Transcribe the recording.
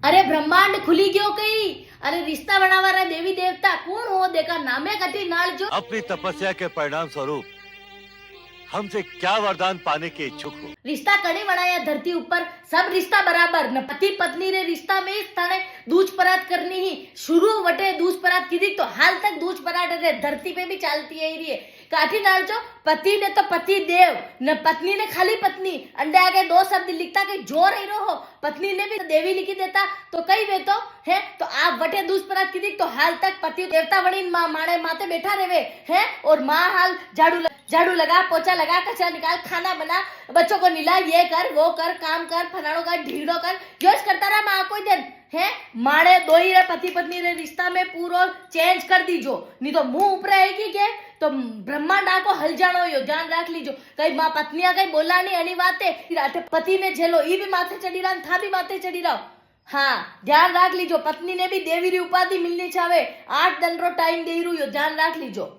अरे ब्रह्मांड खुली गयो कई। अरे रिश्ता बनावारा देवी देवता कौन हो देखा नामे कटी नाल जो अपनी तपस्या के परिणाम स्वरूप हमसे क्या वरदान पाने के इच्छुक हो? रिश्ता कड़ी बनाया धरती ऊपर सब रिश्ता बराबर न पति पत्नी रे रिश्ता में थाने दूज परात करनी ही शुरू वटे दूज परात की थी तो हाल तक दूज परात रे धरती पे भी चलती है रही है। काठी डाल जो पति ने तो पति देव न पत्नी ने खाली पत्नी अंडे आगे दो शब्द लिखता कि जो रही रहो पत्नी ने भी देवी लिखी देता तो कई वे तो है तो आप वटे दूज परात की थी तो हाल तक पति देवता बनी माणे माते बैठा रहे है और माँ हाल झाड़ू लगा पोछा लगा कचरा निकाल खाना बना बच्चों को निला ये कर वो कर काम कर फलाणो कर ढीड़ो कर योश करता रहा माँ कोई दिन है माड़े दो ही रे पति पत्नी रे रिश्ता में पूरो चेंज कर दीजो नहीं तो मुंह ऊपर आएगी के तो ब्रह्मांड को हल जानो यो ध्यान रख लीजो कई माँ पत्नियां कई बोला नहीं अनी बातें पति ने झेलो ई भी माथे चढ़ी रहा था भी माथे चढ़ी रहो। हाँ ध्यान रख लीजो पत्नी ने भी देवी री उपाधि मिलनी चाहे 8 दिन रो टाइम दे रू यो ध्यान रख लीजो।